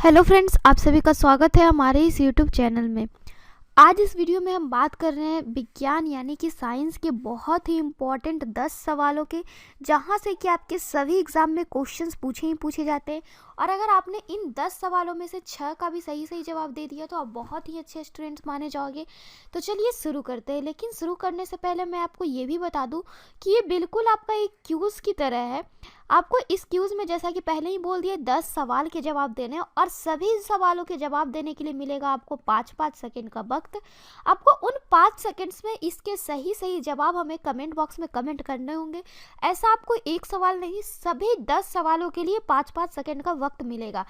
Hello friends, आप सभी का स्वागत है हमारे इस यूट्यूब चैनल में। आज इस वीडियो में हम बात कर रहे हैं विज्ञान यानी कि साइंस के बहुत ही इम्पॉर्टेंट 10 सवालों के, जहां से कि आपके सभी एग्जाम में क्वेश्चंस पूछे ही पूछे जाते हैं। और अगर आपने इन 10 सवालों में से 6 का भी सही सही जवाब दे दिया तो आप बहुत ही अच्छे स्टूडेंट्स माने जाओगे। तो चलिए शुरू करते हैं। लेकिन शुरू करने से पहले मैं आपको ये भी बता दूं कि ये बिल्कुल आपका एक क्यूज़ की तरह है। आपको इस क्यूज़ में, जैसा कि पहले ही बोल दिया, 10 सवाल के जवाब देने हैं और सभी सवालों के जवाब देने के लिए मिलेगा आपको 5-5 सेकंड का वक्त। आपको उन 5 सेकंड्स में इसके सही सही जवाब हमें कमेंट बॉक्स में कमेंट करने होंगे। ऐसा आपको एक सवाल नहीं, सभी 10 सवालों के लिए 5-5 सेकंड का वक्त मिलेगा।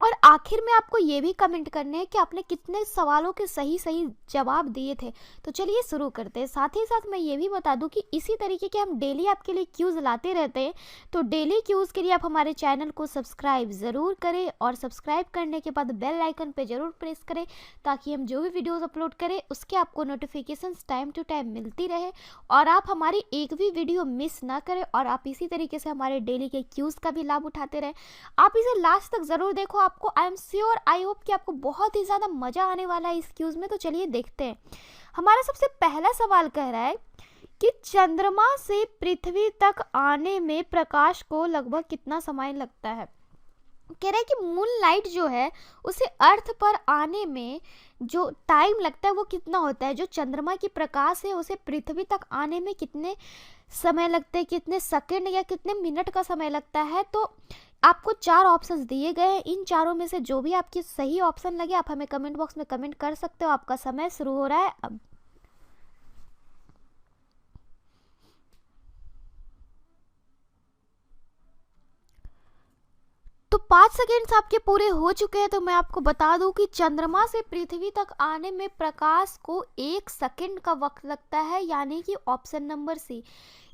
और आखिर में आपको ये भी कमेंट करने हैं कि आपने कितने सवालों के सही सही जवाब दिए थे। तो चलिए शुरू करते हैं। साथ ही साथ मैं ये भी बता दूं कि इसी तरीके के हम डेली आपके लिए क्यूज़ लाते रहते हैं। तो डेली क्यूज़ के लिए आप हमारे चैनल को सब्सक्राइब ज़रूर करें और सब्सक्राइब करने के बाद बेल आइकन पर ज़रूर प्रेस करें, ताकि हम जो भी वीडियोज़ अपलोड करें उसके आपको नोटिफिकेशन टाइम टू टाइम मिलती रहे और आप हमारी एक भी वीडियो मिस ना करें। और आप इसी तरीके से हमारे डेली के क्यूज़ का भी लाभ उठाते रहें। आप इसे लास्ट तक ज़रूर देखो। आपको I am sure, I hope कि आपको बहुत ही ज़्यादा मज़ा आने वाला है इस क्यूज़ में। तो चलिए देखते हैं। हमारा सबसे पहला सवाल कह रहा है कि चंद्रमा से पृथ्वी तक आने में प्रकाश को लगभग कितना समय लगता है। कह रहा है कि मून लाइट जो है उसे अर्थ पर आने में जो टाइम लगता है वो कितना होता है। जो चंद्रमा की प्रकाश है उसे पृथ्वी तक आने में कितने समय लगते हैं, कितने सेकंड या कितने मिनट का समय लगता है। तो आपको 4 ऑप्शंस दिए गए हैं। इन चारों में से जो भी आपकी सही ऑप्शन लगे आप हमें कमेंट बॉक्स में कमेंट कर सकते हो। आपका समय शुरू हो रहा है अब। तो 5 सेकेंड्स आपके पूरे हो चुके हैं। तो मैं आपको बता दूं कि चंद्रमा से पृथ्वी तक आने में प्रकाश को 1 सेकेंड का वक्त लगता है, यानी कि ऑप्शन नंबर सी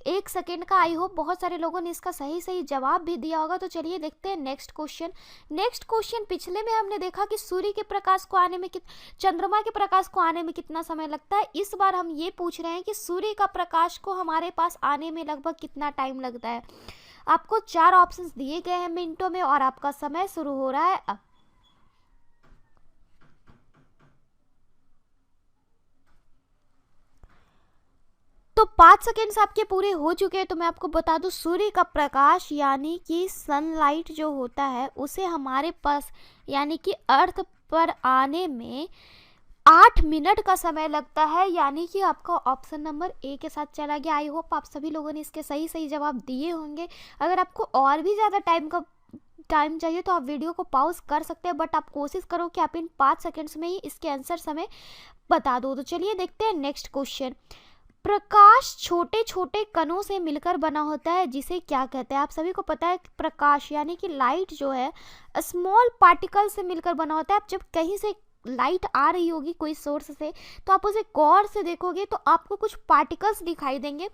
1 सेकेंड का। आई होप बहुत सारे लोगों ने इसका सही सही जवाब भी दिया होगा। तो चलिए देखते हैं नेक्स्ट क्वेश्चन। नेक्स्ट क्वेश्चन, पिछले में हमने देखा कि सूर्य के प्रकाश को आने में चंद्रमा के प्रकाश को आने में कितना समय लगता है। इस बार हम ये पूछ रहे हैं कि सूर्य का प्रकाश को हमारे पास आने में लगभग कितना टाइम लगता है। आपको 4 ऑप्शंस दिए गए हैं मिनटों में और आपका समय शुरू हो रहा है अब। तो 5 सेकेंड्स आपके पूरे हो चुके हैं। तो मैं आपको बता दूं, सूर्य का प्रकाश यानी कि सनलाइट जो होता है उसे हमारे पास यानी कि अर्थ पर आने में 8 मिनट का समय लगता है, यानी कि आपका ऑप्शन नंबर ए के साथ चला गया। आई होप आप सभी लोगों ने इसके सही सही जवाब दिए होंगे। अगर आपको और भी ज़्यादा टाइम चाहिए तो आप वीडियो को पॉज कर सकते हैं, बट आप कोशिश करो कि आप इन 5 सेकेंड्स में ही इसके आंसर समय बता दो। तो चलिए देखते हैं नेक्स्ट क्वेश्चन। प्रकाश छोटे छोटे कणों से मिलकर बना होता है, जिसे क्या कहते हैं। आप सभी को पता है कि प्रकाश यानी कि लाइट जो है स्मॉल पार्टिकल से मिलकर बना होता है। आप जब कहीं से लाइट आ रही होगी कोई सोर्स से तो आप उसे गौर से देखोगे तो आपको कुछ पार्टिकल्स दिखाई देंगे।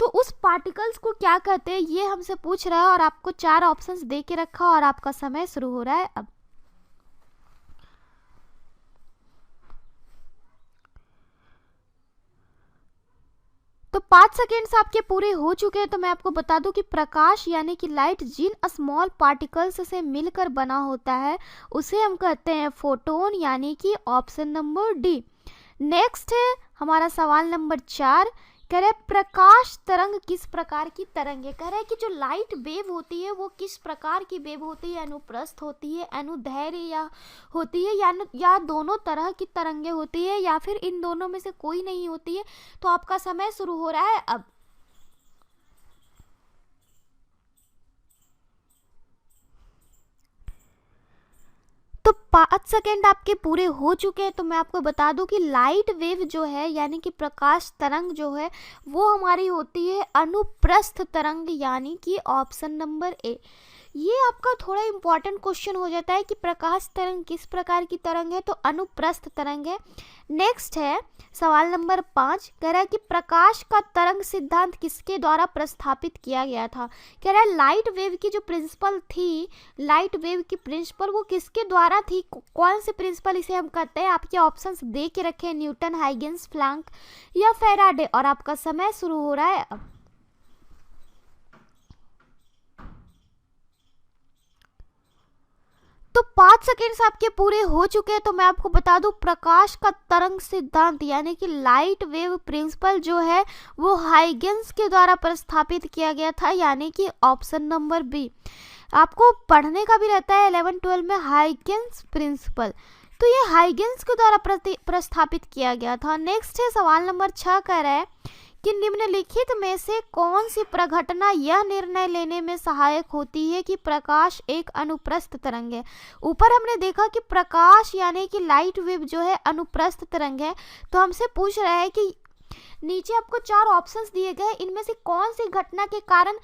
तो उस पार्टिकल्स को क्या कहते हैं ये हमसे पूछ रहा है और आपको 4 ऑप्शंस दे के रखा और आपका समय शुरू हो रहा है अब। तो 5 सेकेंड्स आपके पूरे हो चुके हैं। तो मैं आपको बता दूं कि प्रकाश यानी कि लाइट जिन स्मॉल पार्टिकल्स से मिलकर बना होता है उसे हम कहते हैं फोटोन, यानी कि ऑप्शन नंबर डी। नेक्स्ट है हमारा सवाल नंबर 4। कह रहे प्रकाश तरंग किस प्रकार की तरंग है। कह रहे कि जो लाइट वेव होती है वो किस प्रकार की वेव होती है। अनुप्रस्थ होती है, अनुदैर्घ्य या होती है, या दोनों तरह की तरंगे होती है, या फिर इन दोनों में से कोई नहीं होती है। तो आपका समय शुरू हो रहा है अब। तो 5 सेकेंड आपके पूरे हो चुके हैं। तो मैं आपको बता दूं कि लाइट वेव जो है यानी कि प्रकाश तरंग जो है वो हमारी होती है अनुप्रस्थ तरंग, यानी कि ऑप्शन नंबर ए। ये आपका थोड़ा इंपॉर्टेंट क्वेश्चन हो जाता है कि प्रकाश तरंग किस प्रकार की तरंग है, तो अनुप्रस्थ तरंग है। नेक्स्ट है सवाल नंबर 5। कह रहा है कि प्रकाश का तरंग सिद्धांत किसके द्वारा प्रस्थापित किया गया था। कह रहा है लाइट वेव की जो प्रिंसिपल थी, लाइट वेव की प्रिंसिपल वो किसके द्वारा थी, कौन से प्रिंसिपल इसे हम कहते हैं। आपके ऑप्शंस दे के रखे हैं, न्यूटन, हाइगेंस, प्लैंक या फैराडे। और आपका समय शुरू हो रहा है अब। तो 5 5 सेकेंड्स आपके पूरे हो चुके हैं, तो मैं आपको बता दूं प्रकाश का तरंग सिद्धांत यानी कि लाइट वेव प्रिंसिपल जो है वो हाइगेंस के द्वारा प्रस्तावित किया गया था, यानी कि ऑप्शन नंबर बी। आपको पढ़ने का भी रहता है 11-12 में हाइगेंस प्रिंसिपल, तो ये हाइगेंस के द्वारा प्रस्तावित किया गया था। नेक्स्ट है सवाल नंबर 6, कह रहा है कि निम्नलिखित में से कौन सी प्रघटना यह निर्णय लेने में सहायक होती है कि प्रकाश एक अनुप्रस्थ तरंग है। ऊपर हमने देखा कि प्रकाश यानी कि लाइट वेव जो है अनुप्रस्थ तरंग है, तो हमसे पूछ रहा है कि नीचे आपको 4 ऑप्शंस दिए गए, इनमें से कौन सी घटना के कारण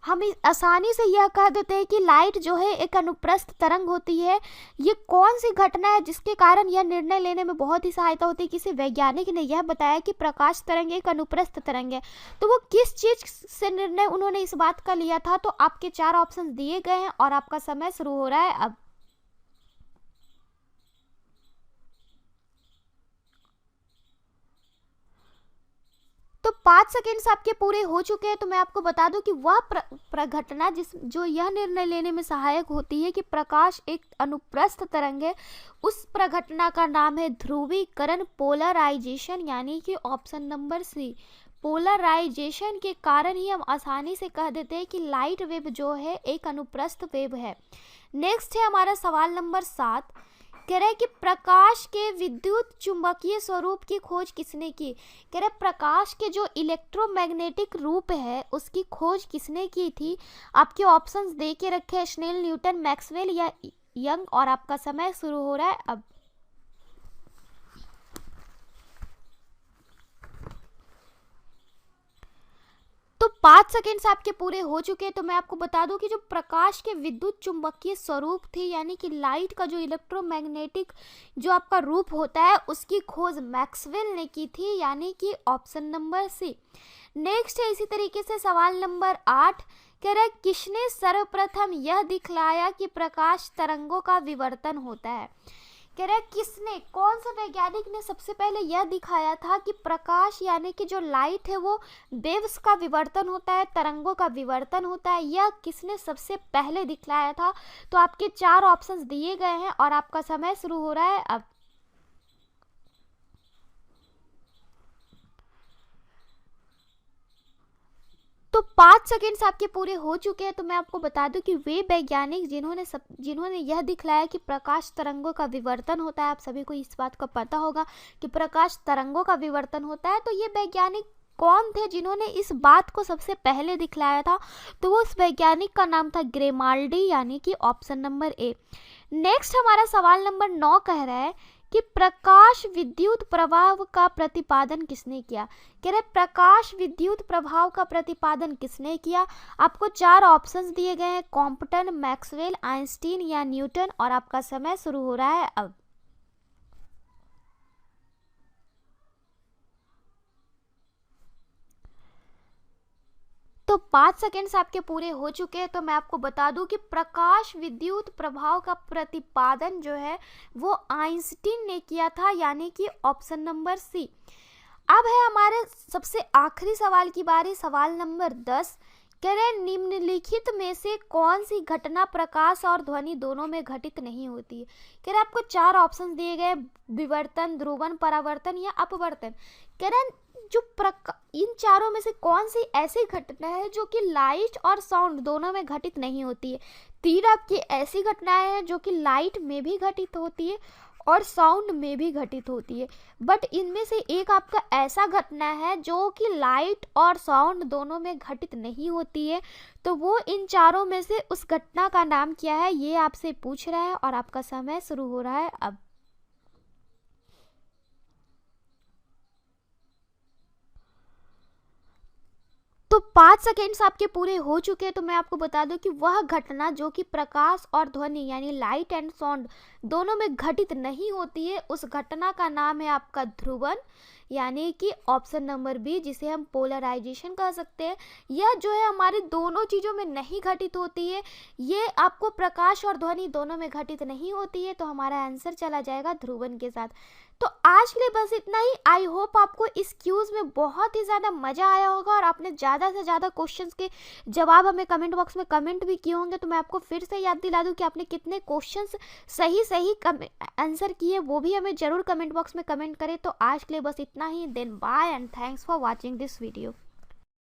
हम आसानी से यह कह देते हैं कि लाइट जो है एक अनुप्रस्थ तरंग होती है। ये कौन सी घटना है जिसके कारण यह निर्णय लेने में बहुत ही सहायता होती है। किसी वैज्ञानिक ने यह बताया कि प्रकाश तरंग एक अनुप्रस्थ तरंग है, तो वो किस चीज से निर्णय उन्होंने इस बात का लिया था। तो आपके 4 ऑप्शन दिए गए हैं और आपका समय शुरू हो रहा है अब। तो 5 सेकेंड्स आपके पूरे हो चुके हैं, तो मैं आपको बता दूं कि वह प्रघटना जो यह निर्णय लेने में सहायक होती है कि प्रकाश एक अनुप्रस्थ तरंग है, उस प्रघटना का नाम है ध्रुवीकरण, पोलराइजेशन, यानी कि ऑप्शन नंबर सी। पोलराइजेशन के कारण ही हम आसानी से कह देते हैं कि लाइट वेव जो है एक अनुप्रस्थ वेव है। नेक्स्ट है हमारा सवाल नंबर 7, कह रहे कि प्रकाश के विद्युत चुंबकीय स्वरूप की खोज किसने की। कह रहे प्रकाश के जो इलेक्ट्रोमैग्नेटिक रूप है उसकी खोज किसने की थी। आपके ऑप्शंस दे के रखे हैं, स्नेल, न्यूटन, मैक्सवेल या यंग, और आपका समय शुरू हो रहा है अब। तो 5 सेकेंड्स आपके पूरे हो चुके हैं, तो मैं आपको बता दूं कि जो प्रकाश के विद्युत चुंबकीय स्वरूप थी यानी कि लाइट का जो इलेक्ट्रोमैग्नेटिक जो आपका रूप होता है उसकी खोज मैक्सवेल ने की थी, यानी कि ऑप्शन नंबर सी। नेक्स्ट है इसी तरीके से सवाल नंबर 8, कह रहा है किसने सर्वप्रथम यह दिखलाया कि प्रकाश तरंगों का विवर्तन होता है। कह रहा है किसने, कौन सा वैज्ञानिक ने सबसे पहले यह दिखाया था कि प्रकाश यानी कि जो लाइट है वो वेव्स का विवर्तन होता है, तरंगों का विवर्तन होता है, यह किसने सबसे पहले दिखलाया था। तो आपके 4 ऑप्शंस दिए गए हैं और आपका समय शुरू हो रहा है अब। तो 5 सेकेंड्स आपके पूरे हो चुके हैं, तो मैं आपको बता दूं कि वे वैज्ञानिक जिन्होंने यह दिखलाया कि प्रकाश तरंगों का विवर्तन होता है, आप सभी को इस बात का पता होगा कि प्रकाश तरंगों का विवर्तन होता है, तो ये वैज्ञानिक कौन थे जिन्होंने इस बात को सबसे पहले दिखलाया था। तो वो उस वैज्ञानिक का नाम था ग्रेमाल्डी, यानी कि ऑप्शन नंबर ए। नेक्स्ट हमारा सवाल नंबर 9 कह रहा है कि प्रकाश विद्युत प्रभाव का प्रतिपादन किसने किया। कह रहे प्रकाश विद्युत प्रभाव का प्रतिपादन किसने किया। आपको 4 ऑप्शंस दिए गए हैं, कॉम्पटन, मैक्सवेल, आइंस्टीन या न्यूटन, और आपका समय शुरू हो रहा है अब। तो 5 सेकेंड्स आपके पूरे हो चुके हैं, तो मैं आपको बता दूं कि प्रकाश विद्युत प्रभाव का प्रतिपादन जो है वो आइंस्टीन ने किया था, यानी कि ऑप्शन नंबर सी। अब है हमारे सबसे आखिरी सवाल की बारी, सवाल नंबर 10। कह रहे निम्नलिखित में से कौन सी घटना प्रकाश और ध्वनि दोनों में घटित नहीं होती है। कह रहे आपको 4 ऑप्शन दिए गए, विवर्तन, ध्रुवन, परावर्तन या अपवर्तन। कह रहे जो इन चारों में से कौन सी ऐसी घटना है जो कि लाइट और साउंड दोनों में घटित नहीं होती है। 3 आपकी ऐसी घटनाएं हैं जो कि लाइट में भी घटित होती है और साउंड में भी घटित होती है, बट इनमें से एक आपका ऐसा घटना है जो कि लाइट और साउंड दोनों में घटित नहीं होती है। तो वो इन चारों में से उस घटना का नाम क्या है, ये आपसे पूछ रहा है और आपका समय शुरू हो रहा है अब। तो 5 सेकेंड्स आपके पूरे हो चुके हैं, तो मैं आपको बता दूं कि वह घटना जो कि प्रकाश और ध्वनि यानी लाइट एंड साउंड दोनों में घटित नहीं होती है, उस घटना का नाम है आपका ध्रुवन, यानी कि ऑप्शन नंबर बी, जिसे हम पोलराइजेशन कह सकते हैं, यह जो है हमारी दोनों चीज़ों में नहीं घटित होती है, ये आपको प्रकाश और ध्वनि दोनों में घटित नहीं होती है। तो हमारा आंसर चला जाएगा ध्रुवन के साथ। तो आज के लिए बस इतना ही। आई होप आपको इस क्यूज़ में बहुत ही ज़्यादा मज़ा आया होगा और आपने ज़्यादा से ज़्यादा क्वेश्चंस के जवाब हमें कमेंट बॉक्स में कमेंट भी किए होंगे। तो मैं आपको फिर से याद दिला दूं कि आपने कितने क्वेश्चंस सही सही आंसर किए, वो भी हमें ज़रूर कमेंट बॉक्स में कमेंट करें। तो आज के लिए बस इतना ही। Then bye and thanks for watching this video.